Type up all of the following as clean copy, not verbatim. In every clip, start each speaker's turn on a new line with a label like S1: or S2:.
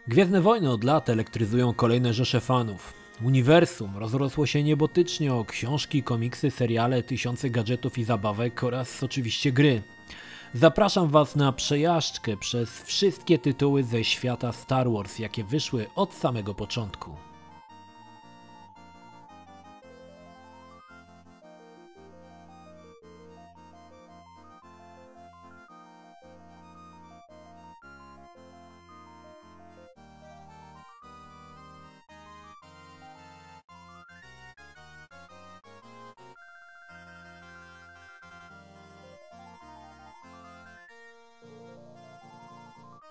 S1: Gwiezdne Wojny od lat elektryzują kolejne rzesze fanów. Uniwersum rozrosło się niebotycznie o książki, komiksy, seriale, tysiące gadżetów i zabawek oraz oczywiście gry. Zapraszam Was na przejażdżkę przez wszystkie tytuły ze świata Star Wars, jakie wyszły od samego początku.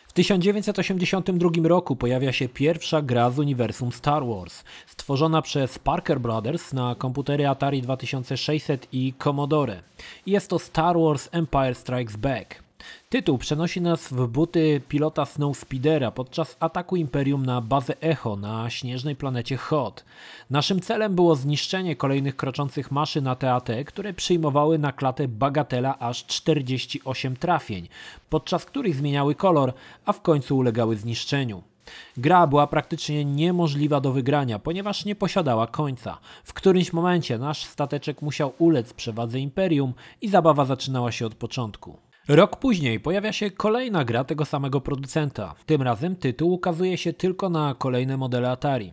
S1: W 1982 roku pojawia się pierwsza gra z uniwersum Star Wars, stworzona przez Parker Brothers na komputery Atari 2600 i Commodore. Jest to Star Wars Empire Strikes Back. Tytuł przenosi nas w buty pilota Snowspeedera podczas ataku Imperium na bazę Echo na śnieżnej planecie Hoth. Naszym celem było zniszczenie kolejnych kroczących maszyn AT-AT, które przyjmowały na klatę bagatela aż 48 trafień, podczas których zmieniały kolor, a w końcu ulegały zniszczeniu. Gra była praktycznie niemożliwa do wygrania, ponieważ nie posiadała końca. W którymś momencie nasz stateczek musiał ulec przewadze Imperium i zabawa zaczynała się od początku. Rok później pojawia się kolejna gra tego samego producenta. Tym razem tytuł ukazuje się tylko na kolejne modele Atari.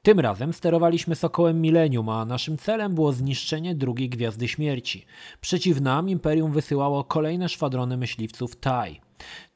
S1: Tym razem sterowaliśmy Sokołem Millennium, a naszym celem było zniszczenie drugiej Gwiazdy Śmierci. Przeciw nam Imperium wysyłało kolejne szwadrony myśliwców TIE.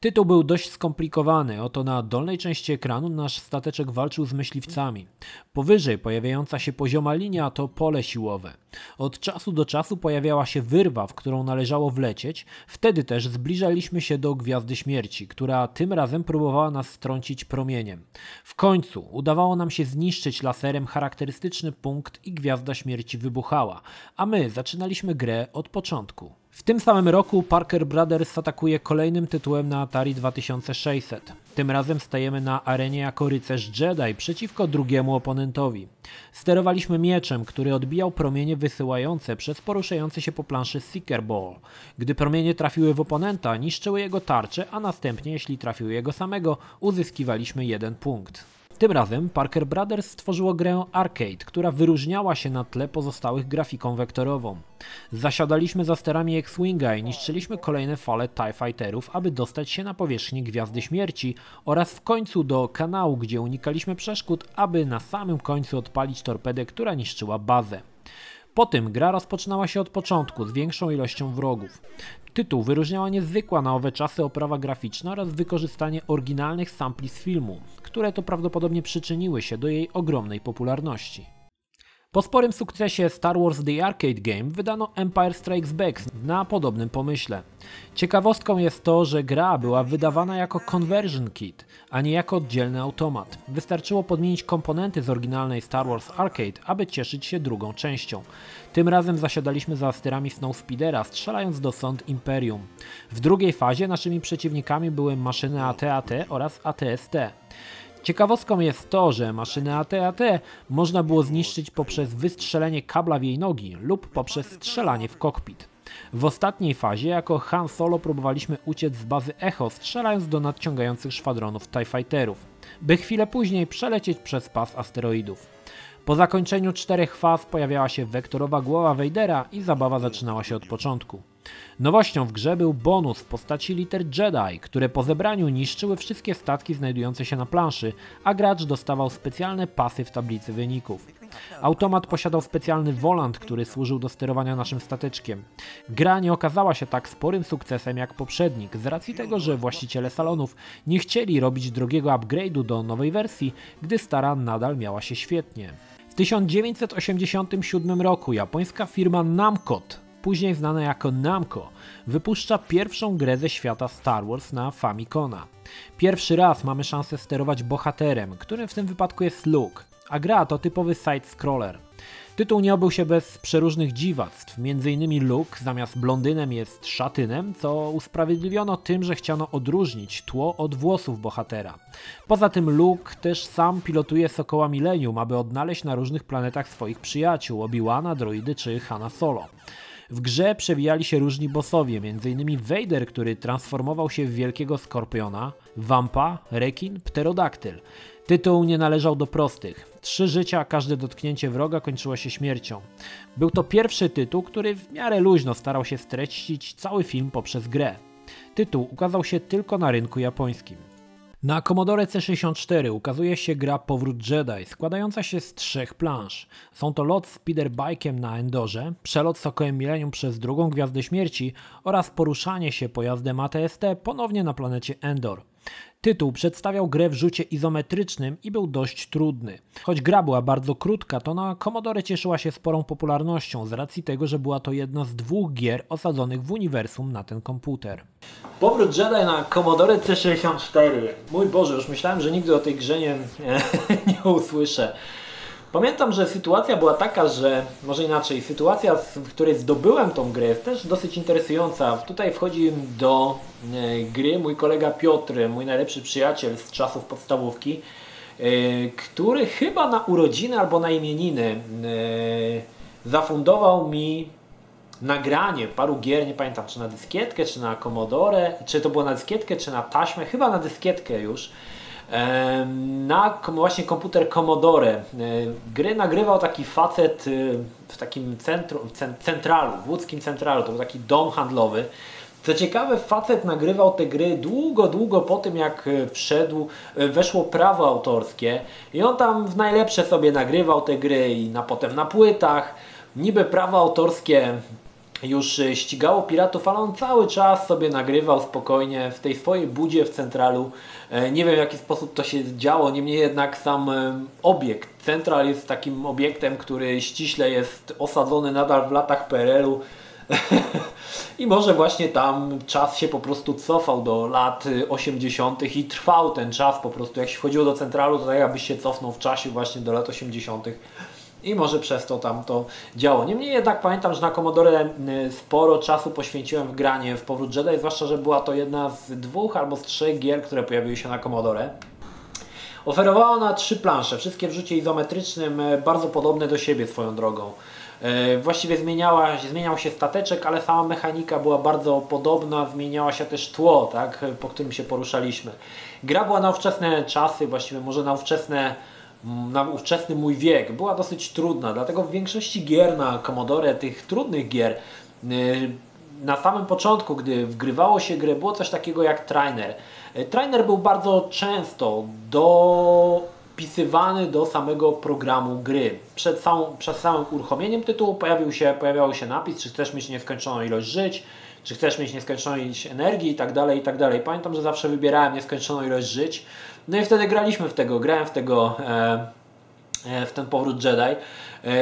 S1: Tytuł był dość skomplikowany, oto na dolnej części ekranu nasz stateczek walczył z myśliwcami. Powyżej pojawiająca się pozioma linia to pole siłowe. Od czasu do czasu pojawiała się wyrwa, w którą należało wlecieć, wtedy też zbliżaliśmy się do Gwiazdy Śmierci, która tym razem próbowała nas strącić promieniem. W końcu udawało nam się zniszczyć laserem charakterystyczny punkt i Gwiazda Śmierci wybuchała, a my zaczynaliśmy grę od początku. W tym samym roku Parker Brothers atakuje kolejnym tytułem na Atari 2600. Tym razem stajemy na arenie jako rycerz Jedi przeciwko drugiemu oponentowi. Sterowaliśmy mieczem, który odbijał promienie wysyłające przez poruszający się po planszy Seeker Ball. Gdy promienie trafiły w oponenta, niszczyły jego tarczę, a następnie, jeśli trafiły jego samego, uzyskiwaliśmy 1 punkt. Tym razem Parker Brothers stworzyło grę Arcade, która wyróżniała się na tle pozostałych grafiką wektorową. Zasiadaliśmy za sterami X-Winga i niszczyliśmy kolejne fale TIE Fighterów, aby dostać się na powierzchnię Gwiazdy Śmierci oraz w końcu do kanału, gdzie unikaliśmy przeszkód, aby na samym końcu odpalić torpedę, która niszczyła bazę. Po tym gra rozpoczynała się od początku z większą ilością wrogów. Tytuł wyróżniała niezwykła na owe czasy oprawa graficzna oraz wykorzystanie oryginalnych sampli z filmu, które to prawdopodobnie przyczyniły się do jej ogromnej popularności. Po sporym sukcesie Star Wars The Arcade Game wydano Empire Strikes Back na podobnym pomyśle. Ciekawostką jest to, że gra była wydawana jako conversion kit, a nie jako oddzielny automat. Wystarczyło podmienić komponenty z oryginalnej Star Wars Arcade, aby cieszyć się drugą częścią. Tym razem zasiadaliśmy za sterami Snowspeedera, strzelając do sond Imperium. W drugiej fazie naszymi przeciwnikami były maszyny AT-AT oraz AT-ST. Ciekawostką jest to, że maszynę AT-AT można było zniszczyć poprzez wystrzelenie kabla w jej nogi lub poprzez strzelanie w kokpit. W ostatniej fazie jako Han Solo próbowaliśmy uciec z bazy Echo, strzelając do nadciągających szwadronów TIE Fighterów, by chwilę później przelecieć przez pas asteroidów. Po zakończeniu 4 faz pojawiała się wektorowa głowa Vadera i zabawa zaczynała się od początku. Nowością w grze był bonus w postaci liter Jedi, które po zebraniu niszczyły wszystkie statki znajdujące się na planszy, a gracz dostawał specjalne pasy w tablicy wyników. Automat posiadał specjalny volant, który służył do sterowania naszym stateczkiem. Gra nie okazała się tak sporym sukcesem jak poprzednik, z racji tego, że właściciele salonów nie chcieli robić drogiego upgrade'u do nowej wersji, gdy stara nadal miała się świetnie. W 1987 roku japońska firma Namco, później znana jako Namco, wypuszcza pierwszą grę ze świata Star Wars na Famicoma. Pierwszy raz mamy szansę sterować bohaterem, którym w tym wypadku jest Luke, a gra to typowy side-scroller. Tytuł nie obył się bez przeróżnych dziwactw, m.in. Luke zamiast blondynem jest szatynem, co usprawiedliwiono tym, że chciano odróżnić tło od włosów bohatera. Poza tym Luke też sam pilotuje Sokoła Millennium, aby odnaleźć na różnych planetach swoich przyjaciół, Obi-Wana, droidy czy Hana Solo. W grze przewijali się różni bossowie, m.in. Vader, który transformował się w wielkiego skorpiona, Wampa, rekin, pterodaktyl. Tytuł nie należał do prostych. 3 życia, każde dotknięcie wroga kończyło się śmiercią. Był to pierwszy tytuł, który w miarę luźno starał się streścić cały film poprzez grę. Tytuł ukazał się tylko na rynku japońskim. Na Commodore C64 ukazuje się gra Powrót Jedi, składająca się z 3 planż. Są to lot speederbike'em na Endorze, przelot sokołem Millennium przez drugą Gwiazdę Śmierci oraz poruszanie się pojazdem AT-ST ponownie na planecie Endor. Tytuł przedstawiał grę w rzucie izometrycznym i był dość trudny. Choć gra była bardzo krótka, to na Commodore cieszyła się sporą popularnością z racji tego, że była to jedna z 2 gier osadzonych w uniwersum na ten komputer. Powrót Jedi na Commodore C64. Mój Boże, już myślałem, że nigdy o tej grze nie usłyszę. Pamiętam, że sytuacja była taka, że, może inaczej, sytuacja, w której zdobyłem tą grę, jest też dosyć interesująca. Tutaj wchodzi do gry mój kolega Piotr, mój najlepszy przyjaciel z czasów podstawówki, który chyba na urodziny albo na imieniny zafundował mi nagranie paru gier, nie pamiętam czy na dyskietkę, czy na Commodore, czy to było na dyskietkę, czy na taśmę, chyba na dyskietkę już. Na właśnie komputer Commodore. Gry nagrywał taki facet w takim centralu, w łódzkim centralu, to był taki dom handlowy. Co ciekawe, facet nagrywał te gry długo po tym, jak weszło prawo autorskie i on tam w najlepsze sobie nagrywał te gry i potem na płytach. Niby prawo autorskie już ścigało piratów, ale on cały czas sobie nagrywał spokojnie w tej swojej budzie w centralu. Nie wiem, w jaki sposób to się działo, niemniej jednak sam obiekt. Central jest takim obiektem, który ściśle jest osadzony nadal w latach PRL-u. I może właśnie tam czas się po prostu cofał do lat 80. i trwał ten czas po prostu. Jak się wchodziło do centralu, to tak jakbyś się cofnął w czasie właśnie do lat 80. I może przez to tam to działo. Niemniej jednak pamiętam, że na Commodore sporo czasu poświęciłem w granie w Powrót Jedi, zwłaszcza, że była to jedna z 2 albo z 3 gier, które pojawiły się na Commodore. Oferowała ona 3 plansze, wszystkie w rzucie izometrycznym, bardzo podobne do siebie swoją drogą. Właściwie zmieniał się stateczek, ale sama mechanika była bardzo podobna, zmieniała się też tło, tak, po którym się poruszaliśmy. Gra była na ówczesne czasy, właściwie może na ówczesny mój wiek, była dosyć trudna, dlatego w większości gier na Commodore, tych trudnych gier, na samym początku, gdy wgrywało się grę, było coś takiego jak trainer. Trainer był bardzo często dopisywany do samego programu gry. Przed samym uruchomieniem tytułu pojawiał się napis, czy chcesz mieć nieskończoną ilość żyć, czy chcesz mieć nieskończoną ilość energii i tak dalej, i tak dalej. Pamiętam, że zawsze wybierałem nieskończoną ilość żyć. No i wtedy grałem w ten Powrót Jedi.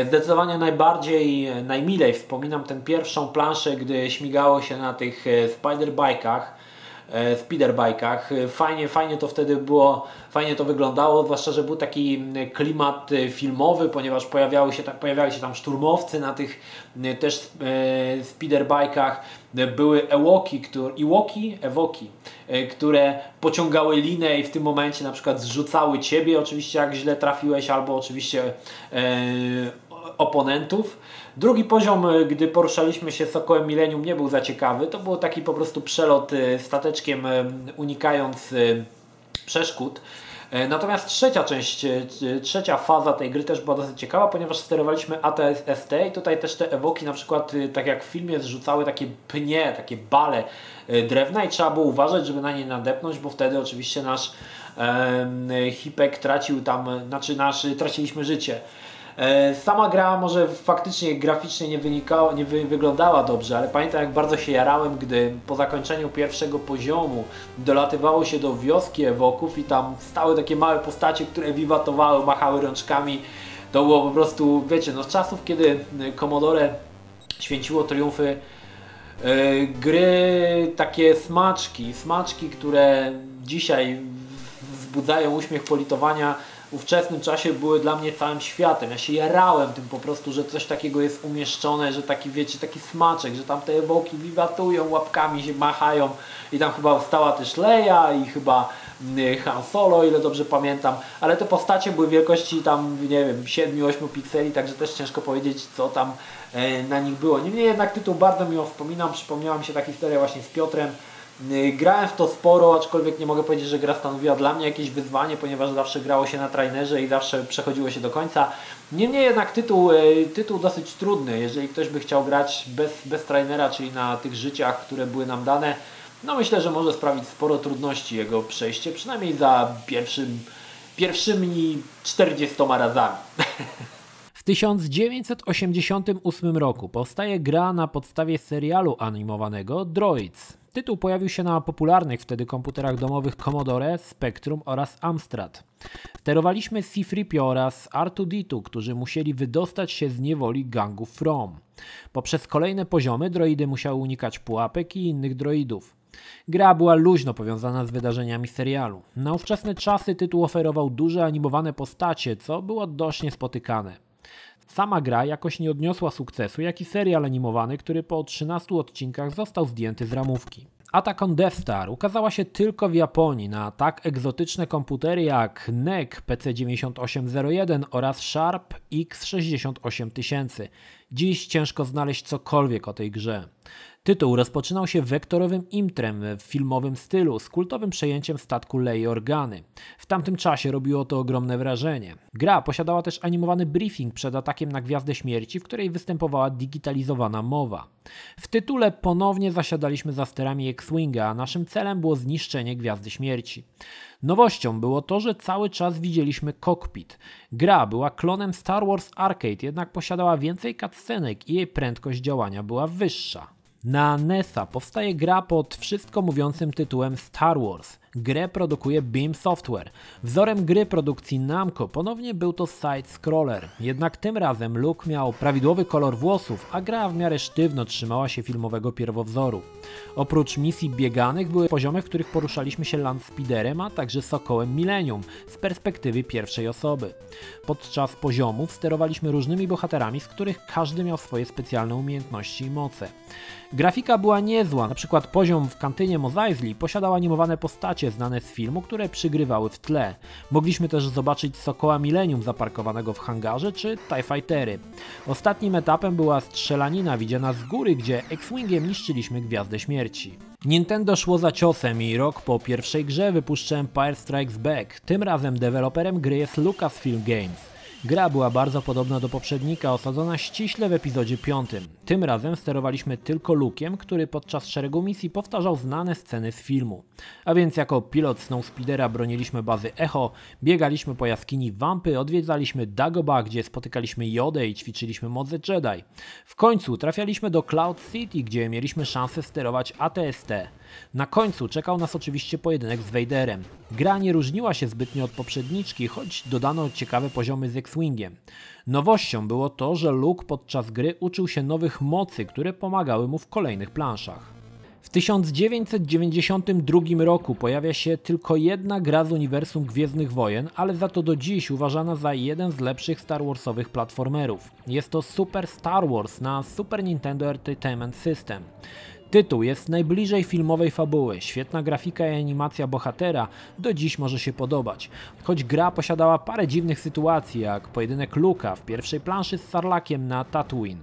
S1: Zdecydowanie najmilej wspominam tę pierwszą planszę, gdy śmigało się na tych speederbike'ach. Fajnie to wtedy było, fajnie to wyglądało, zwłaszcza, że był taki klimat filmowy, ponieważ pojawiały się tam szturmowcy na tych też speederbike'ach. Były Ewoki, które pociągały linę i w tym momencie na przykład zrzucały Ciebie, oczywiście jak źle trafiłeś, albo oczywiście oponentów. Drugi poziom, gdy poruszaliśmy się Sokołem Millennium, nie był za ciekawy. To był taki po prostu przelot stateczkiem, unikając przeszkód. Natomiast trzecia faza tej gry też była dosyć ciekawa, ponieważ sterowaliśmy AT-ST i tutaj też te Ewoki na przykład, tak jak w filmie, zrzucały takie pnie, takie bale drewna i trzeba było uważać, żeby na nie nadepnąć, bo wtedy oczywiście nasz hipek traciliśmy życie. Sama gra może faktycznie graficznie nie wyglądała dobrze, ale pamiętam, jak bardzo się jarałem, gdy po zakończeniu pierwszego poziomu dolatywało się do wioski Ewoków i tam stały takie małe postacie, które wiwatowały, machały rączkami. To było po prostu, wiecie, no z czasów, kiedy Commodore święciło triumfy, gry takie smaczki, które dzisiaj wzbudzają uśmiech politowania, w ówczesnym czasie były dla mnie całym światem. Ja się jarałem tym po prostu, że coś takiego jest umieszczone, że taki, wiecie, taki smaczek, że tam te Ewoki wiwatują, łapkami się machają i tam chyba stała też Leia i chyba Han Solo, o ile dobrze pamiętam, ale te postacie były wielkości tam, nie wiem, 7-8 pikseli, także też ciężko powiedzieć, co tam na nich było. Niemniej jednak tytuł bardzo miło wspominam, przypomniała mi się ta historia właśnie z Piotrem. Grałem w to sporo, aczkolwiek nie mogę powiedzieć, że gra stanowiła dla mnie jakieś wyzwanie, ponieważ zawsze grało się na trainerze i zawsze przechodziło się do końca. Niemniej jednak tytuł dosyć trudny, jeżeli ktoś by chciał grać bez trainera, czyli na tych życiach, które były nam dane, no myślę, że może sprawić sporo trudności jego przejście, przynajmniej za pierwszymi 40 razami. W 1988 roku powstaje gra na podstawie serialu animowanego Droids. Tytuł pojawił się na popularnych wtedy komputerach domowych Commodore, Spectrum oraz Amstrad. Sterowaliśmy C-3PO oraz R2-D2, którzy musieli wydostać się z niewoli gangu From. Poprzez kolejne poziomy droidy musiały unikać pułapek i innych droidów. Gra była luźno powiązana z wydarzeniami serialu. Na ówczesne czasy tytuł oferował duże animowane postacie, co było dość niespotykane. Sama gra jakoś nie odniosła sukcesu, jak i serial animowany, który po 13 odcinkach został zdjęty z ramówki. Attack on Death Star ukazała się tylko w Japonii na tak egzotyczne komputery jak NEC PC9801 oraz Sharp X68000. Dziś ciężko znaleźć cokolwiek o tej grze. Tytuł rozpoczynał się wektorowym imprem w filmowym stylu z kultowym przejęciem statku Lei Organy. W tamtym czasie robiło to ogromne wrażenie. Gra posiadała też animowany briefing przed atakiem na Gwiazdę Śmierci, w której występowała digitalizowana mowa. W tytule ponownie zasiadaliśmy za sterami X-Winga, a naszym celem było zniszczenie Gwiazdy Śmierci. Nowością było to, że cały czas widzieliśmy kokpit. Gra była klonem Star Wars Arcade, jednak posiadała więcej cutscenek i jej prędkość działania była wyższa. Na NES-a powstaje gra pod wszystko mówiącym tytułem Star Wars. Grę produkuje Beam Software. Wzorem gry produkcji Namco ponownie był to side-scroller, jednak tym razem Luke miał prawidłowy kolor włosów, a gra w miarę sztywno trzymała się filmowego pierwowzoru. Oprócz misji bieganych były poziomy, w których poruszaliśmy się Landspeederem, a także Sokołem Millennium z perspektywy pierwszej osoby. Podczas poziomów sterowaliśmy różnymi bohaterami, z których każdy miał swoje specjalne umiejętności i moce. Grafika była niezła, na przykład poziom w kantynie Mos Eisley posiadał animowane postacie znane z filmu, które przygrywały w tle. Mogliśmy też zobaczyć Sokoła Millennium zaparkowanego w hangarze czy TIE Fightery. Ostatnim etapem była strzelanina widziana z góry, gdzie X-Wingiem niszczyliśmy Gwiazdę Śmierci. Nintendo szło za ciosem i rok po pierwszej grze wypuszcza Empire Strikes Back. Tym razem deweloperem gry jest Lucasfilm Games. Gra była bardzo podobna do poprzednika, osadzona ściśle w epizodzie 5. Tym razem sterowaliśmy tylko Luke'iem, który podczas szeregu misji powtarzał znane sceny z filmu. A więc jako pilot Snowspeedera broniliśmy bazy Echo, biegaliśmy po jaskini Wampy, odwiedzaliśmy Dagobah, gdzie spotykaliśmy Jodę i ćwiczyliśmy moce Jedi. W końcu trafialiśmy do Cloud City, gdzie mieliśmy szansę sterować AT-ST. Na końcu czekał nas oczywiście pojedynek z Vaderem. Gra nie różniła się zbytnio od poprzedniczki, choć dodano ciekawe poziomy z X-Wingiem. Nowością było to, że Luke podczas gry uczył się nowych mocy, które pomagały mu w kolejnych planszach. W 1992 roku pojawia się tylko jedna gra z uniwersum Gwiezdnych Wojen, ale za to do dziś uważana za jeden z lepszych Star Warsowych platformerów. Jest to Super Star Wars na Super Nintendo Entertainment System. Tytuł jest najbliżej filmowej fabuły, świetna grafika i animacja bohatera do dziś może się podobać, choć gra posiadała parę dziwnych sytuacji, jak pojedynek Luke'a w pierwszej planszy z Sarlakiem na Tatooine.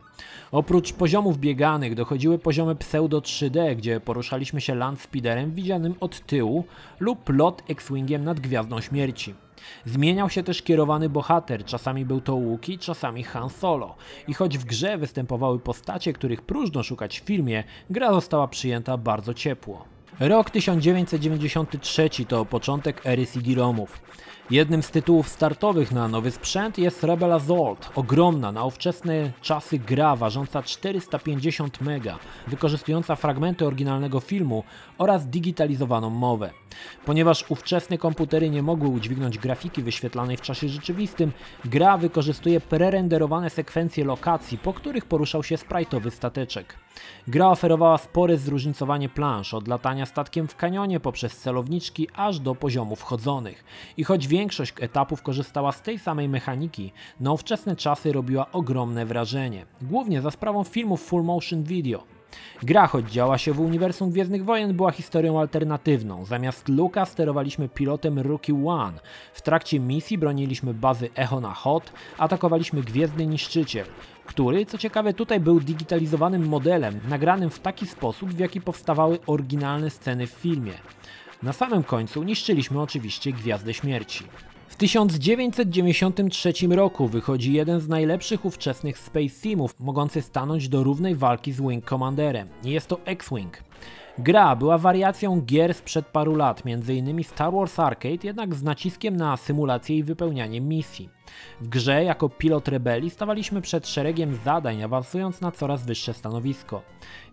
S1: Oprócz poziomów bieganych dochodziły poziomy pseudo 3D, gdzie poruszaliśmy się Landspeederem widzianym od tyłu lub lot X-Wingiem nad Gwiazdą Śmierci. Zmieniał się też kierowany bohater, czasami był to Wookiee, czasami Han Solo. I choć w grze występowały postacie, których próżno szukać w filmie, gra została przyjęta bardzo ciepło. Rok 1993 to początek ery CD-ROMów. Jednym z tytułów startowych na nowy sprzęt jest Rebel Assault, ogromna na ówczesne czasy gra ważąca 450 MB, wykorzystująca fragmenty oryginalnego filmu oraz digitalizowaną mowę. Ponieważ ówczesne komputery nie mogły udźwignąć grafiki wyświetlanej w czasie rzeczywistym, gra wykorzystuje prerenderowane sekwencje lokacji, po których poruszał się sprite'owy stateczek. Gra oferowała spore zróżnicowanie plansz, od latania statkiem w kanionie poprzez celowniczki aż do poziomów chodzonych. I choć większość etapów korzystała z tej samej mechaniki, na ówczesne czasy robiła ogromne wrażenie, głównie za sprawą filmów full motion video. Gra, choć działa się w uniwersum Gwiezdnych Wojen, była historią alternatywną. Zamiast Luke'a sterowaliśmy pilotem Rookie One. W trakcie misji broniliśmy bazy Echo na Hoth, atakowaliśmy Gwiezdny Niszczyciel, który, co ciekawe, tutaj był digitalizowanym modelem, nagranym w taki sposób, w jaki powstawały oryginalne sceny w filmie. Na samym końcu niszczyliśmy oczywiście Gwiazdę Śmierci. W 1993 roku wychodzi jeden z najlepszych ówczesnych Space Simów, mogący stanąć do równej walki z Wing Commanderem. Jest to X-Wing. Gra była wariacją gier sprzed paru lat, m.in. Star Wars Arcade, jednak z naciskiem na symulację i wypełnianie misji. W grze jako pilot rebelii stawaliśmy przed szeregiem zadań, awansując na coraz wyższe stanowisko.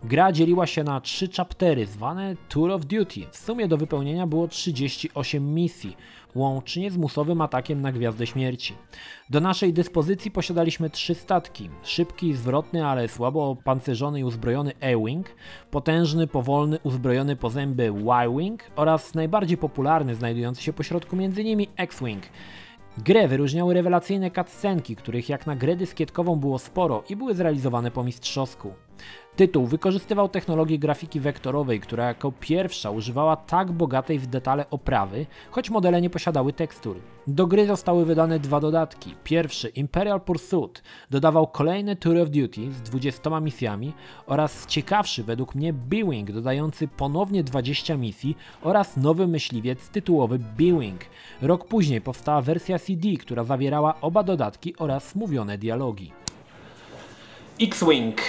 S1: Gra dzieliła się na 3 chaptery zwane Tour of Duty. W sumie do wypełnienia było 38 misji, łącznie z musowym atakiem na Gwiazdę Śmierci. Do naszej dyspozycji posiadaliśmy 3 statki. Szybki, zwrotny, ale słabo opancerzony i uzbrojony A-Wing, potężny, powolny, uzbrojony po zęby Y-Wing oraz najbardziej popularny, znajdujący się pośrodku między nimi X-Wing. Grę wyróżniały rewelacyjne cutscenki, których jak na grę dyskietkową było sporo i były zrealizowane po mistrzowsku. Tytuł wykorzystywał technologię grafiki wektorowej, która jako pierwsza używała tak bogatej w detale oprawy, choć modele nie posiadały tekstur. Do gry zostały wydane 2 dodatki. Pierwszy, Imperial Pursuit, dodawał kolejne Tour of Duty z 20 misjami oraz ciekawszy według mnie B-Wing, dodający ponownie 20 misji oraz nowy myśliwiec tytułowy B-Wing. Rok później powstała wersja CD, która zawierała oba dodatki oraz mówione dialogi. X-Wing,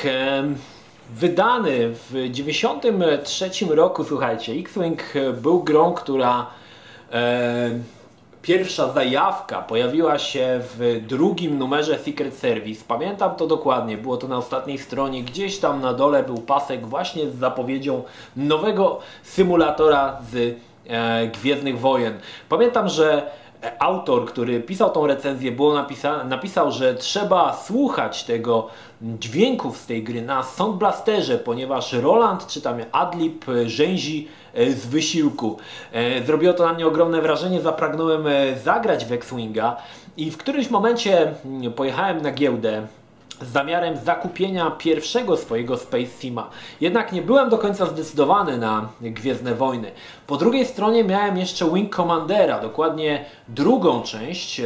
S1: wydany w 1993 roku, słuchajcie, X-Wing był grą, która pierwsza zajawka pojawiła się w drugim numerze Secret Service. Pamiętam to dokładnie, było to na ostatniej stronie, gdzieś tam na dole był pasek właśnie z zapowiedzią nowego symulatora z Gwiezdnych Wojen. Pamiętam, że autor, który pisał tą recenzję, napisał, że trzeba słuchać tego dźwięków z tej gry na Sound Blasterze, ponieważ Roland czy tam Adlib rzęzi z wysiłku. Zrobiło to na mnie ogromne wrażenie, zapragnąłem zagrać w X-Winga i w którymś momencie pojechałem na giełdę z zamiarem zakupienia pierwszego swojego Space Sima. Jednak nie byłem do końca zdecydowany na Gwiezdne Wojny. Po drugiej stronie miałem jeszcze Wing Commandera, dokładnie drugą część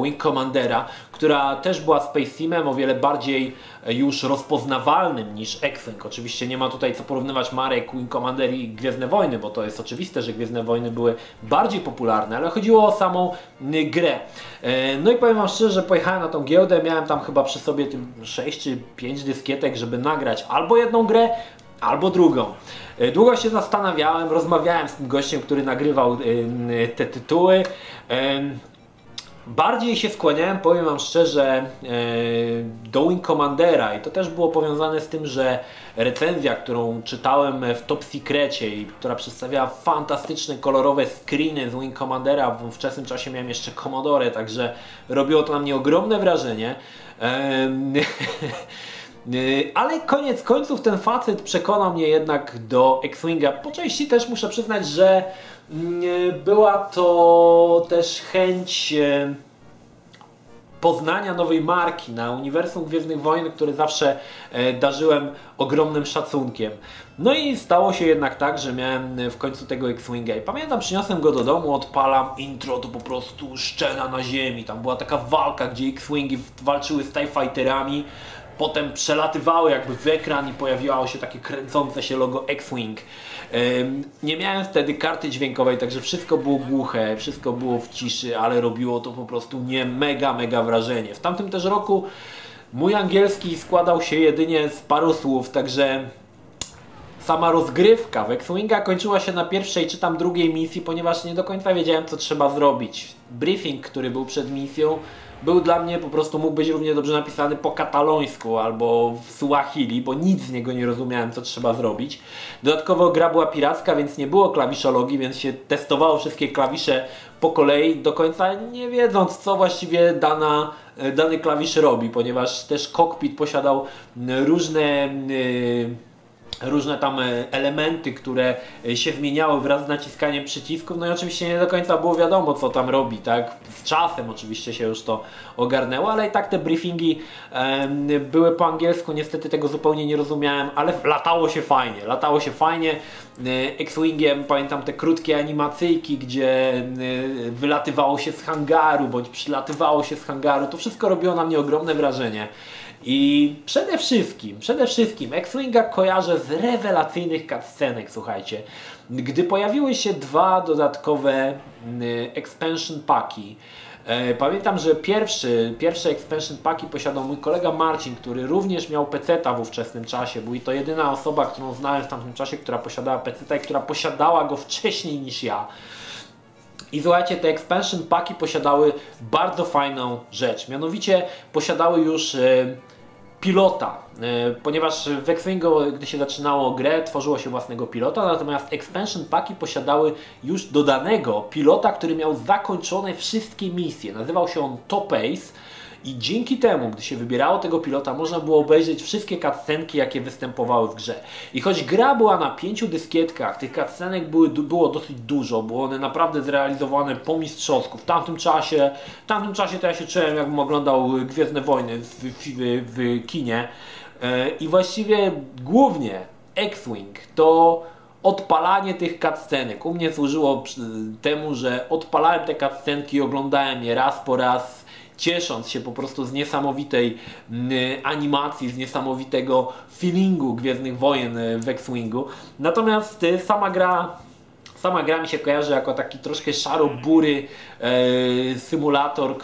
S1: Wing Commandera, która też była Space Simem, o wiele bardziej już rozpoznawalnym niż X-Wing. Oczywiście nie ma tutaj co porównywać marek Wing Commander i Gwiezdne Wojny, bo to jest oczywiste, że Gwiezdne Wojny były bardziej popularne, ale chodziło o samą grę. No i powiem wam szczerze, że pojechałem na tą giełdę, miałem tam chyba przy sobie 6 czy 5 dyskietek, żeby nagrać albo jedną grę, albo drugą. Długo się zastanawiałem, rozmawiałem z tym gościem, który nagrywał te tytuły. Bardziej się skłaniałem, powiem wam szczerze, do Wing Commandera i to też było powiązane z tym, że recenzja, którą czytałem w Top Secrecie i która przedstawiała fantastyczne, kolorowe screeny z Wing Commandera, w wczesnym czasie miałem jeszcze Commodore, także robiło to na mnie ogromne wrażenie. Ale koniec końców ten facet przekonał mnie jednak do X-Winga. Po części też muszę przyznać, że była to też chęć poznania nowej marki na uniwersum Gwiezdnych Wojen, które zawsze darzyłem ogromnym szacunkiem. No i stało się jednak tak, że miałem w końcu tego X-Winga i pamiętam, przyniosłem go do domu, odpalam intro, to po prostu szczena na ziemi. Tam była taka walka, gdzie X-Wingi walczyły z TIE Fighterami. Potem przelatywały jakby w ekran i pojawiało się takie kręcące się logo X-Wing. Nie miałem wtedy karty dźwiękowej, także wszystko było głuche, wszystko było w ciszy, ale robiło to po prostu mega wrażenie. W tamtym też roku mój angielski składał się jedynie z paru słów, także sama rozgrywka w X-Winga kończyła się na pierwszej czy tam drugiej misji, ponieważ nie do końca wiedziałem, co trzeba zrobić. Briefing, który był przed misją, był dla mnie po prostu, mógł być równie dobrze napisany po katalońsku albo w Suahili, bo nic z niego nie rozumiałem, co trzeba zrobić. Dodatkowo gra była piracka, więc nie było klawiszologii, więc się testowało wszystkie klawisze po kolei, do końca nie wiedząc, co właściwie dany klawisz robi, ponieważ też cockpit posiadał różne różne tam elementy, które się zmieniały wraz z naciskaniem przycisków, no i oczywiście nie do końca było wiadomo, co tam robi, tak? Z czasem oczywiście się już to ogarnęło, ale i tak te briefingi były po angielsku, niestety tego zupełnie nie rozumiałem, ale latało się fajnie. X-Wingiem pamiętam te krótkie animacyjki, gdzie wylatywało się z hangaru, bądź przylatywało się z hangaru, to wszystko robiło na mnie ogromne wrażenie. I przede wszystkim X-Winga kojarzę z rewelacyjnych cutscenek, słuchajcie. Gdy pojawiły się dwa dodatkowe expansion packi, pamiętam, że pierwsze expansion packi posiadał mój kolega Marcin, który również miał PC-ta w ówczesnym czasie. Był to jedyna osoba, którą znałem w tamtym czasie, która posiadała PC-ta i która posiadała go wcześniej niż ja. I słuchajcie, te expansion packi posiadały bardzo fajną rzecz, mianowicie posiadały już pilota, ponieważ w X-Wingu, gdy się zaczynało grę, tworzyło się własnego pilota, natomiast expansion packi posiadały już dodanego pilota, który miał zakończone wszystkie misje. Nazywał się on Top Ace. I dzięki temu, gdy się wybierało tego pilota, można było obejrzeć wszystkie cutscenki, jakie występowały w grze. I choć gra była na 5 dyskietkach, tych cutscenek było dosyć dużo, były one naprawdę zrealizowane po mistrzowsku. W tamtym czasie to ja się czułem, jakbym oglądał Gwiezdne Wojny w kinie. I właściwie głównie X-Wing to odpalanie tych cutscenek. U mnie służyło temu, że odpalałem te cutscenki i oglądałem je raz po raz, ciesząc się po prostu z niesamowitej animacji, z niesamowitego feelingu Gwiezdnych Wojen w X-Wingu. Natomiast sama gra mi się kojarzy jako taki troszkę szaro-bury symulator,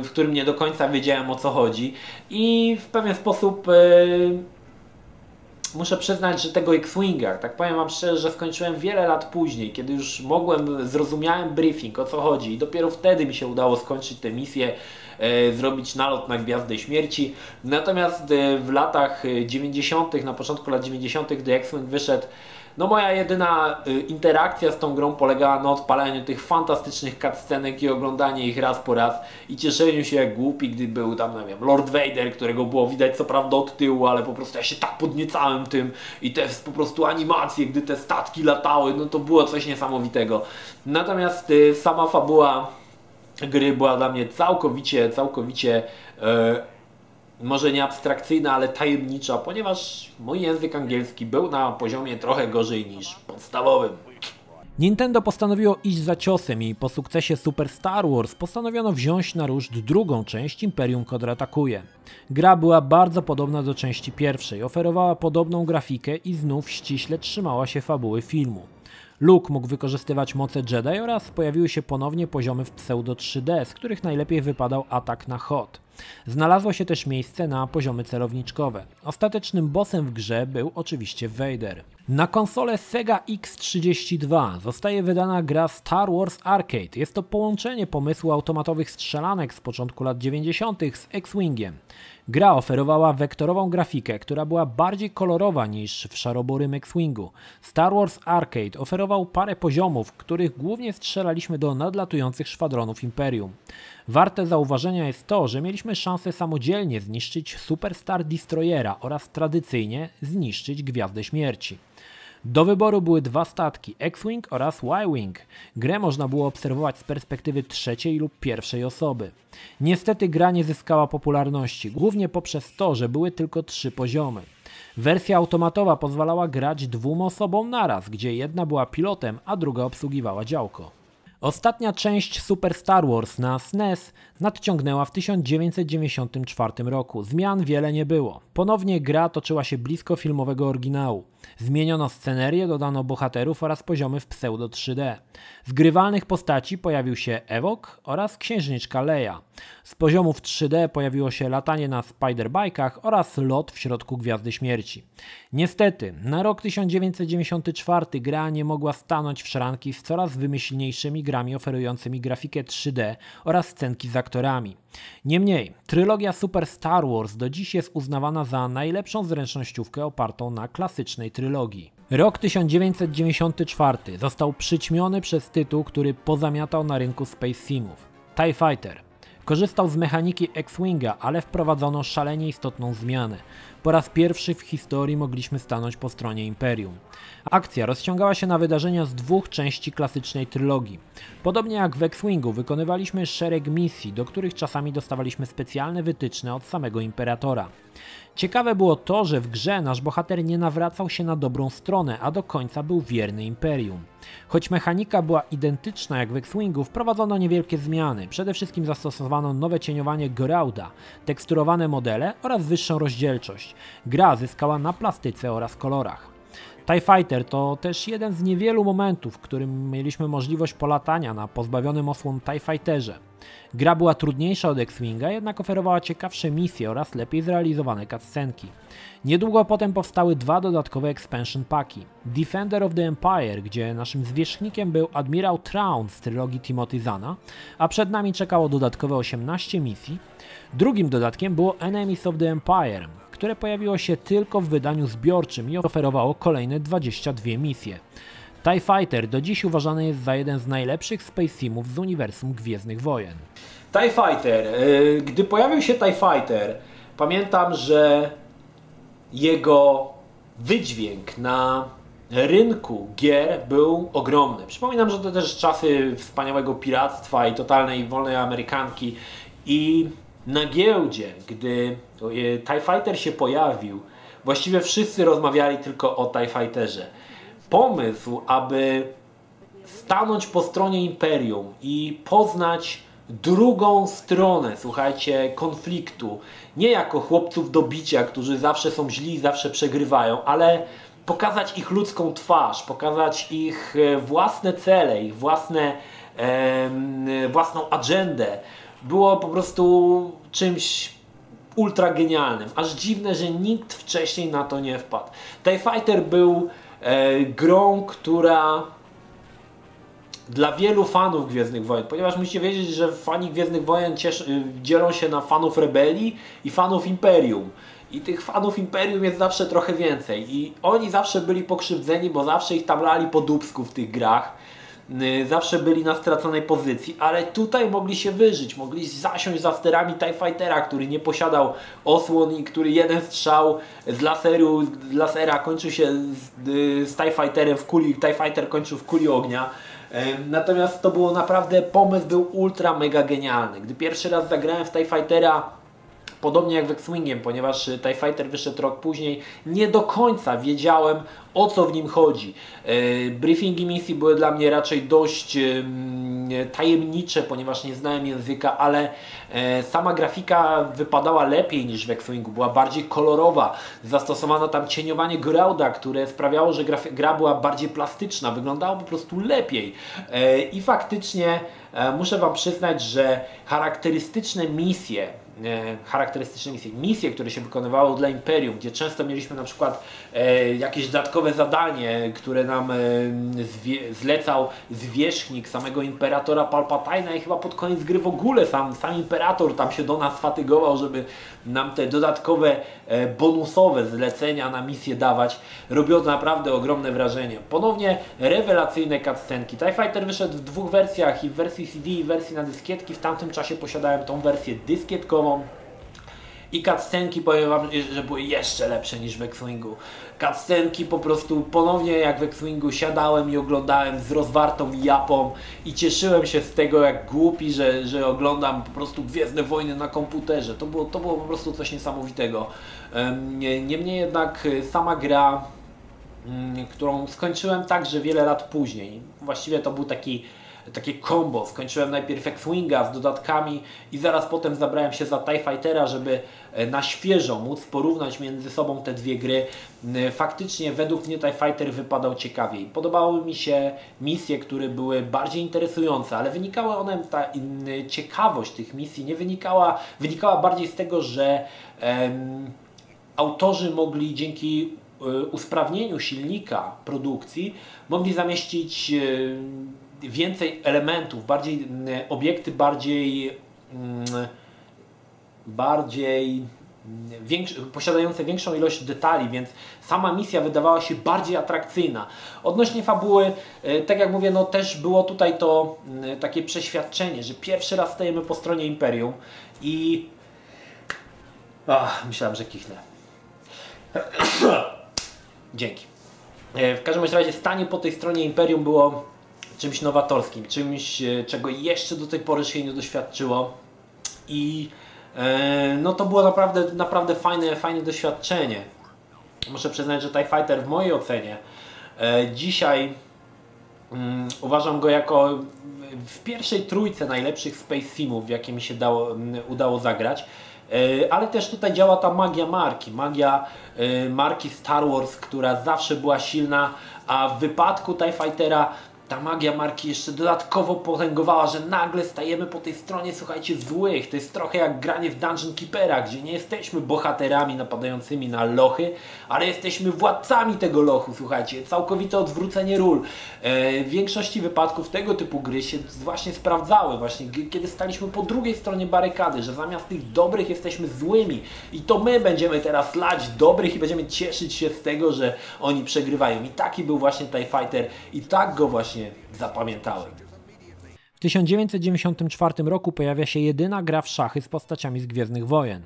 S1: w którym nie do końca wiedziałem, o co chodzi. I w pewien sposób muszę przyznać, że tego X-Winga, tak powiem wam szczerze, że skończyłem wiele lat później, kiedy już zrozumiałem briefing, o co chodzi, i dopiero wtedy mi się udało skończyć tę misję, zrobić nalot na Gwiazdę Śmierci. Natomiast w latach 90., na początku lat 90., gdy X-Wing wyszedł, no moja jedyna interakcja z tą grą polegała na odpalaniu tych fantastycznych cutscenek i oglądaniu ich raz po raz i cieszeniu się jak głupi, gdy był tam, nie wiem, Lord Vader, którego było widać co prawda od tyłu, ale po prostu ja się tak podniecałem tym i te po prostu animacje, gdy te statki latały, no to było coś niesamowitego. Natomiast sama fabuła gry była dla mnie całkowicie może nie abstrakcyjna, ale tajemnicza, ponieważ mój język angielski był na poziomie trochę gorzej niż podstawowym. Nintendo postanowiło iść za ciosem i po sukcesie Super Star Wars postanowiono wziąć na ruszt drugą część Imperium kontratakuje. Gra była bardzo podobna do części pierwszej, oferowała podobną grafikę i znów ściśle trzymała się fabuły filmu. Luke mógł wykorzystywać moce Jedi oraz pojawiły się ponownie poziomy w pseudo 3D, z których najlepiej wypadał atak na Hoth. Znalazło się też miejsce na poziomy celowniczkowe. Ostatecznym bossem w grze był oczywiście Vader. Na konsolę Sega X32 zostaje wydana gra Star Wars Arcade. Jest to połączenie pomysłu automatowych strzelanek z początku lat 90. z X-Wingiem. Gra oferowała wektorową grafikę, która była bardziej kolorowa niż w szaroburym X-Wingu. Star Wars Arcade oferował parę poziomów, w których głównie strzelaliśmy do nadlatujących szwadronów Imperium. Warte zauważenia jest to, że mieliśmy szansę samodzielnie zniszczyć Super Star Destroyera oraz tradycyjnie zniszczyć Gwiazdę Śmierci. Do wyboru były dwa statki, X-Wing oraz Y-Wing. Grę można było obserwować z perspektywy trzeciej lub pierwszej osoby. Niestety gra nie zyskała popularności, głównie poprzez to, że były tylko 3 poziomy. Wersja automatowa pozwalała grać 2 osobom naraz, gdzie jedna była pilotem, a druga obsługiwała działko. Ostatnia część Super Star Wars na SNES nadciągnęła w 1994 roku. Zmian wiele nie było. Ponownie gra toczyła się blisko filmowego oryginału. Zmieniono scenerię, dodano bohaterów oraz poziomy w pseudo 3D. Z grywalnych postaci pojawił się Ewok oraz księżniczka Leia. Z poziomów 3D pojawiło się latanie na spider-bike'ach oraz lot w środku Gwiazdy Śmierci. Niestety, na rok 1994 gra nie mogła stanąć w szranki z coraz wymyślniejszymi grami oferującymi grafikę 3D oraz scenki z aktorami. Niemniej, trylogia Super Star Wars do dziś jest uznawana za najlepszą zręcznościówkę opartą na klasycznej trylogii. Rok 1994 został przyćmiony przez tytuł, który pozamiatał na rynku Space Simów. TIE Fighter. Korzystał z mechaniki X-Winga, ale wprowadzono szalenie istotną zmianę. po raz pierwszy w historii mogliśmy stanąć po stronie Imperium. Akcja rozciągała się na wydarzenia z 2 części klasycznej trylogii. Podobnie jak w X-Wingu wykonywaliśmy szereg misji, do których czasami dostawaliśmy specjalne wytyczne od samego Imperatora. Ciekawe było to, że w grze nasz bohater nie nawracał się na dobrą stronę, a do końca był wierny Imperium. Choć mechanika była identyczna jak w X-Wingu, wprowadzono niewielkie zmiany. Przede wszystkim zastosowano nowe cieniowanie Gorauda, teksturowane modele oraz wyższą rozdzielczość. Gra zyskała na plastyce oraz kolorach. TIE Fighter to też jeden z niewielu momentów, w którym mieliśmy możliwość polatania na pozbawionym osłon TIE Fighterze. Gra była trudniejsza od X-Winga, jednak oferowała ciekawsze misje oraz lepiej zrealizowane cutscenki. Niedługo potem powstały 2 dodatkowe expansion packi. Defender of the Empire, gdzie naszym zwierzchnikiem był admirał Traun z trylogii Timothy Zahna, a przed nami czekało dodatkowe 18 misji. Drugim dodatkiem było Enemies of the Empire, które pojawiło się tylko w wydaniu zbiorczym i oferowało kolejne 22 misje. TIE Fighter do dziś uważany jest za jeden z najlepszych space simów z uniwersum Gwiezdnych Wojen. TIE Fighter. Gdy pojawił się TIE Fighter, pamiętam, że jego wydźwięk na rynku gier był ogromny. Przypominam, że to też czasy wspaniałego piractwa i totalnej wolnej amerykanki i na giełdzie, gdy TIE Fighter się pojawił, właściwie wszyscy rozmawiali tylko o TIE Fighterze. Pomysł, aby stanąć po stronie Imperium i poznać drugą stronę, słuchajcie, konfliktu, nie jako chłopców do bicia, którzy zawsze są źli i zawsze przegrywają, ale pokazać ich ludzką twarz, pokazać ich własne cele, ich własną agendę, było po prostu czymś ultra genialnym. Aż dziwne, że nikt wcześniej na to nie wpadł. TIE Fighter był grą, która dla wielu fanów Gwiezdnych Wojen, ponieważ musicie wiedzieć, że fani Gwiezdnych Wojen dzielą się na fanów Rebelii i fanów Imperium. I tych fanów Imperium jest zawsze trochę więcej. I oni zawsze byli pokrzywdzeni, bo zawsze ich tam lali po dupsku w tych grach. Zawsze byli na straconej pozycji, ale tutaj mogli się wyżyć, mogli zasiąść za sterami TIE Fightera, który nie posiadał osłon i który jeden strzał z lasera kończył się z TIE Fighterem w kuli, TIE Fighter kończył w kuli ognia. Natomiast to było naprawdę, pomysł był ultra mega genialny. Gdy pierwszy raz zagrałem w TIE Fightera, podobnie jak w X-Wingiem, ponieważ TIE Fighter wyszedł rok później, nie do końca wiedziałem, o co w nim chodzi. Briefingi misji były dla mnie raczej dość tajemnicze, ponieważ nie znałem języka, ale sama grafika wypadała lepiej niż w X-Wingu, była bardziej kolorowa. Zastosowano tam cieniowanie Gorauda, które sprawiało, że gra była bardziej plastyczna, wyglądała po prostu lepiej. I faktycznie muszę Wam przyznać, że charakterystyczne misje, które się wykonywało dla Imperium, gdzie często mieliśmy na przykład jakieś dodatkowe zadanie, które nam zlecał zwierzchnik samego Imperatora Palpatina i chyba pod koniec gry w ogóle sam Imperator tam się do nas fatygował, żeby nam te dodatkowe bonusowe zlecenia na misję dawać. Robiło to naprawdę ogromne wrażenie. Ponownie rewelacyjne cutscenki. TIE Fighter wyszedł w 2 wersjach, i w wersji CD i w wersji na dyskietki. W tamtym czasie posiadałem tą wersję dyskietkową. I cutscenki, powiem Wam, że były jeszcze lepsze niż w X-Wingu. Cutscenki po prostu ponownie jak w X-Wingu siadałem i oglądałem z rozwartą japą i cieszyłem się z tego, jak głupi, że oglądam po prostu Gwiezdne Wojny na komputerze. To było po prostu coś niesamowitego. Niemniej jednak sama gra, którą skończyłem także wiele lat później. Właściwie to był takie combo. Skończyłem najpierw X-Winga z dodatkami i zaraz potem zabrałem się za TIE Fightera, żeby na świeżo móc porównać między sobą te dwie gry. Faktycznie według mnie TIE Fighter wypadał ciekawiej. Podobały mi się misje, które były bardziej interesujące, ale ta ciekawość tych misji nie wynikała bardziej z tego, że autorzy mogli dzięki usprawnieniu silnika produkcji mogli zamieścić więcej elementów, obiekty posiadające większą ilość detali, więc sama misja wydawała się bardziej atrakcyjna. Odnośnie fabuły, tak jak mówię, no też było tutaj to takie przeświadczenie, że pierwszy raz stajemy po stronie Imperium i myślałem, że kichnę. Dzięki. W każdym razie stanie po tej stronie Imperium było czymś nowatorskim, czymś, czego jeszcze do tej pory się nie doświadczyło i no to było naprawdę fajne doświadczenie. Muszę przyznać, że TIE Fighter w mojej ocenie dzisiaj uważam go jako w pierwszej trójce najlepszych Space Simów, w jakie mi się udało zagrać. Ale też tutaj działa ta magia marki Star Wars, która zawsze była silna, a w wypadku TIE Fightera ta magia marki jeszcze dodatkowo potęgowała, że nagle stajemy po tej stronie, słuchajcie, złych. To jest trochę jak granie w Dungeon Keepera, gdzie nie jesteśmy bohaterami napadającymi na lochy, ale jesteśmy władcami tego lochu, słuchajcie. Całkowite odwrócenie ról. W większości wypadków tego typu gry się właśnie sprawdzały, właśnie kiedy staliśmy po drugiej stronie barykady, że zamiast tych dobrych jesteśmy złymi i to my będziemy teraz lać dobrych i będziemy cieszyć się z tego, że oni przegrywają. I taki był właśnie TIE Fighter i tak go właśnie zapamiętałem. W 1994 roku pojawia się jedyna gra w szachy z postaciami z Gwiezdnych Wojen.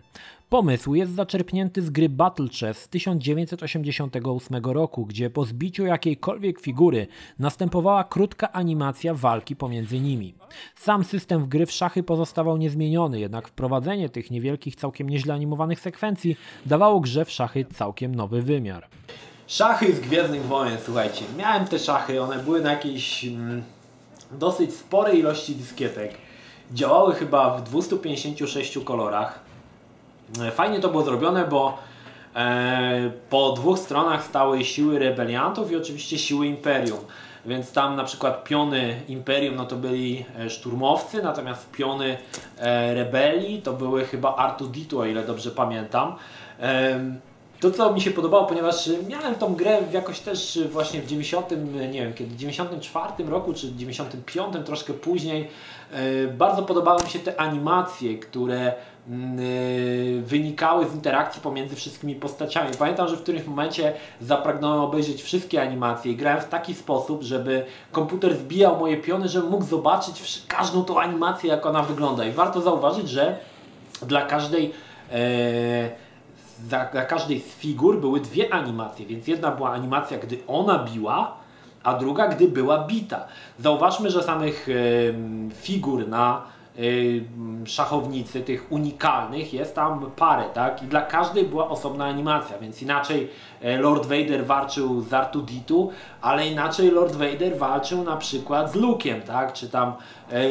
S1: Pomysł jest zaczerpnięty z gry Battle Chess z 1988 roku, gdzie po zbiciu jakiejkolwiek figury następowała krótka animacja walki pomiędzy nimi. Sam system w gry w szachy pozostawał niezmieniony, jednak wprowadzenie tych niewielkich, całkiem nieźle animowanych sekwencji dawało grze w szachy całkiem nowy wymiar. Szachy z Gwiezdnych Wojen, słuchajcie, miałem te szachy, one były na jakiejś dosyć sporej ilości dyskietek. Działały chyba w 256 kolorach. Fajnie to było zrobione, bo po dwóch stronach stały siły rebeliantów i oczywiście siły Imperium. Więc tam na przykład piony Imperium no to byli szturmowcy, natomiast piony rebelii to były chyba R2-D2, o ile dobrze pamiętam. To, co mi się podobało, ponieważ miałem tą grę jakoś też właśnie w 94 roku czy 95, troszkę później. Bardzo podobały mi się te animacje, które wynikały z interakcji pomiędzy wszystkimi postaciami. Pamiętam, że w którymś momencie zapragnąłem obejrzeć wszystkie animacje i grałem w taki sposób, żeby komputer zbijał moje piony, żebym mógł zobaczyć każdą tą animację, jak ona wygląda. I warto zauważyć, że dla każdej z figur były dwie animacje, więc jedna była animacja, gdy ona biła, a druga, gdy była bita. Zauważmy, że samych figur na szachownicy, tych unikalnych, jest tam parę, tak? I dla każdej była osobna animacja, więc inaczej Lord Vader walczył z R2-D2, ale inaczej Lord Vader walczył na przykład z Luke'em, tak? Czy tam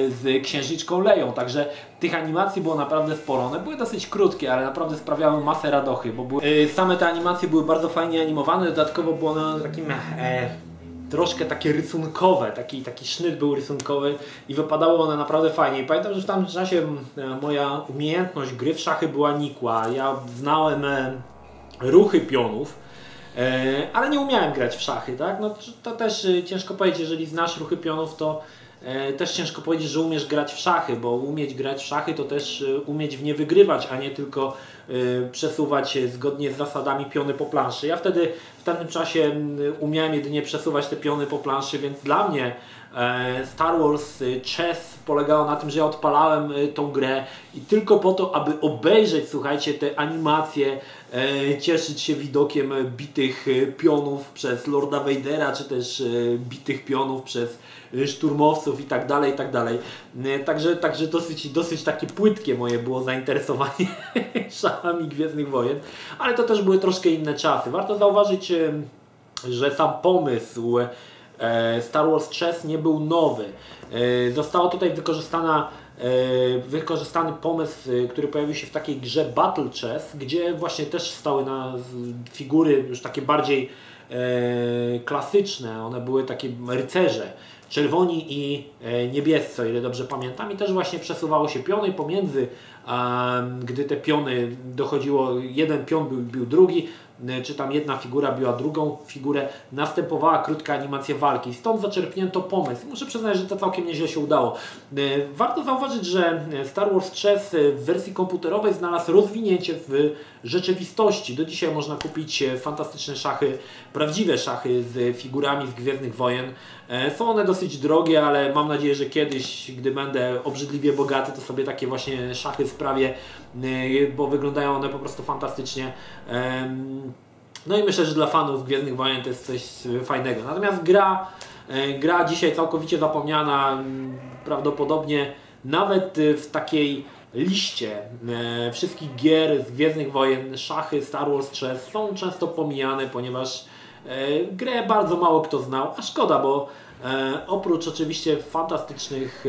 S1: z księżniczką Leją, także tych animacji było naprawdę sporo. One były dosyć krótkie, ale naprawdę sprawiały masę radochy, bo same te animacje były bardzo fajnie animowane, dodatkowo było one takim troszkę takie rysunkowe, taki sznyt był rysunkowy i wypadały one naprawdę fajnie. I pamiętam, że w tamtym czasie moja umiejętność gry w szachy była nikła. Ja znałem ruchy pionów, ale nie umiałem grać w szachy, tak? No, to też ciężko powiedzieć, jeżeli znasz ruchy pionów, to też ciężko powiedzieć, że umiesz grać w szachy, bo umieć grać w szachy to też umieć w nie wygrywać, a nie tylko przesuwać zgodnie z zasadami piony po planszy. Ja wtedy w tamtym czasie umiałem jedynie przesuwać te piony po planszy, więc dla mnie Star Wars Chess polegało na tym, że ja odpalałem tą grę i tylko po to, aby obejrzeć, słuchajcie, te animacje, cieszyć się widokiem bitych pionów przez Lorda Vadera, czy też bitych pionów przez szturmowców i tak dalej, i tak dalej. Także dosyć takie płytkie moje było zainteresowanie szachami Gwiezdnych Wojen, ale to też były troszkę inne czasy. Warto zauważyć, że sam pomysł Star Wars Chess nie był nowy. Zostało tutaj wykorzystany pomysł, który pojawił się w takiej grze Battle Chess, gdzie właśnie też stały na figury już takie bardziej klasyczne. One były takie rycerze, czerwoni i niebiescy, o ile dobrze pamiętam, i też właśnie przesuwało się piony pomiędzy, gdy te piony dochodziło, jeden pion bił drugi, czy tam jedna figura biła drugą figurę, następowała krótka animacja walki. Stąd zaczerpnięto pomysł. Muszę przyznać, że to całkiem nieźle się udało. Warto zauważyć, że Star Wars Chess w wersji komputerowej znalazł rozwinięcie w rzeczywistości. Do dzisiaj można kupić fantastyczne szachy, prawdziwe szachy z figurami z Gwiezdnych Wojen. Są one dosyć drogie, ale mam nadzieję, że kiedyś, gdy będę obrzydliwie bogaty, to sobie takie właśnie szachy sprawię, bo wyglądają one po prostu fantastycznie. No i myślę, że dla fanów Gwiezdnych Wojen to jest coś fajnego. Natomiast gra dzisiaj całkowicie zapomniana, prawdopodobnie nawet w takiej liście wszystkich gier z Gwiezdnych Wojen, szachy, Star Wars Chess są często pomijane, ponieważ grę bardzo mało kto znał, a szkoda, bo oprócz oczywiście fantastycznych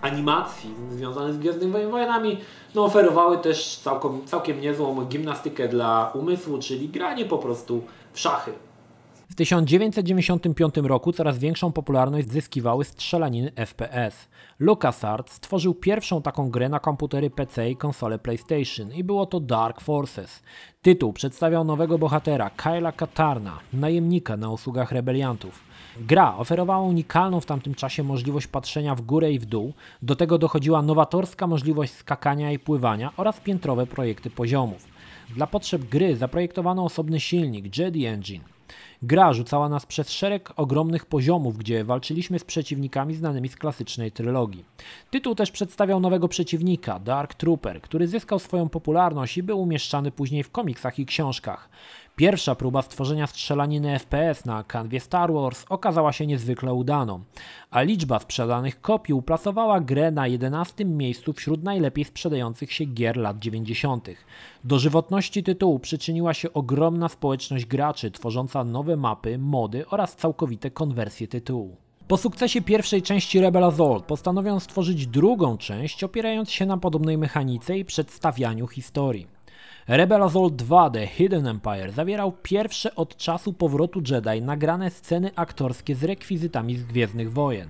S1: animacji związanych z Gwiezdnymi Wojenami, no oferowały też całkiem niezłą gimnastykę dla umysłu, czyli granie po prostu w szachy. W 1995 roku coraz większą popularność zyskiwały strzelaniny FPS. LucasArts stworzył pierwszą taką grę na komputery PC i konsole PlayStation i było to Dark Forces. Tytuł przedstawiał nowego bohatera, Kyla Katarna, najemnika na usługach rebeliantów. Gra oferowała unikalną w tamtym czasie możliwość patrzenia w górę i w dół, do tego dochodziła nowatorska możliwość skakania i pływania oraz piętrowe projekty poziomów. Dla potrzeb gry zaprojektowano osobny silnik, Jedi Engine. Gra rzucała nas przez szereg ogromnych poziomów, gdzie walczyliśmy z przeciwnikami znanymi z klasycznej trylogii. Tytuł też przedstawiał nowego przeciwnika, Dark Trooper, który zyskał swoją popularność i był umieszczany później w komiksach i książkach. Pierwsza próba stworzenia strzelaniny FPS na kanwie Star Wars okazała się niezwykle udaną, a liczba sprzedanych kopii uplasowała grę na 11. miejscu wśród najlepiej sprzedających się gier lat 90. Do żywotności tytułu przyczyniła się ogromna społeczność graczy tworząca nowe mapy, mody oraz całkowite konwersje tytułu. Po sukcesie pierwszej części Rebel Assault postanowiono stworzyć drugą część, opierając się na podobnej mechanice i przedstawianiu historii. Rebel Assault 2 The Hidden Empire zawierał pierwsze od czasu powrotu Jedi nagrane sceny aktorskie z rekwizytami z Gwiezdnych Wojen.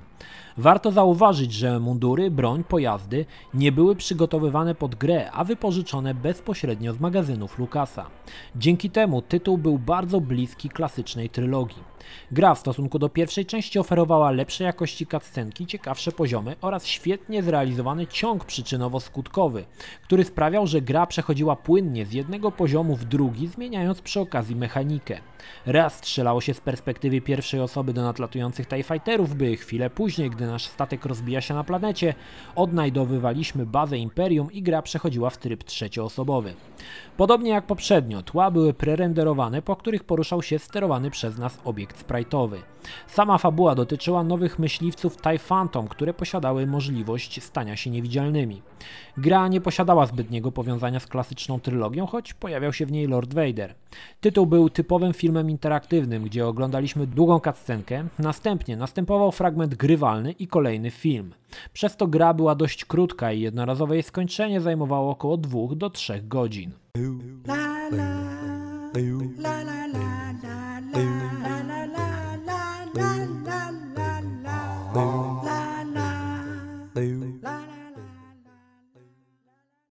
S1: Warto zauważyć, że mundury, broń, pojazdy nie były przygotowywane pod grę, a wypożyczone bezpośrednio z magazynów Lucasa. Dzięki temu tytuł był bardzo bliski klasycznej trylogii. Gra w stosunku do pierwszej części oferowała lepszej jakości cutscenki, ciekawsze poziomy oraz świetnie zrealizowany ciąg przyczynowo-skutkowy, który sprawiał, że gra przechodziła płynnie z jednego poziomu w drugi, zmieniając przy okazji mechanikę. Raz strzelało się z perspektywy pierwszej osoby do nadlatujących TIE Fighterów, by chwilę później, gdy nasz statek rozbija się na planecie, odnajdowywaliśmy bazę Imperium i gra przechodziła w tryb trzecioosobowy. Podobnie jak poprzednio, tła były prerenderowane, po których poruszał się sterowany przez nas obiekt sprite'owy. Sama fabuła dotyczyła nowych myśliwców TIE Phantom, które posiadały możliwość stania się niewidzialnymi. Gra nie posiadała zbytniego powiązania z klasyczną trylogią, choć pojawiał się w niej Lord Vader. Tytuł był typowym filmem interaktywnym, gdzie oglądaliśmy długą cutscenkę, następnie następował fragment grywalny i kolejny film. Przez to gra była dość krótka i jednorazowe jej skończenie zajmowało około 2 do 3 godzin.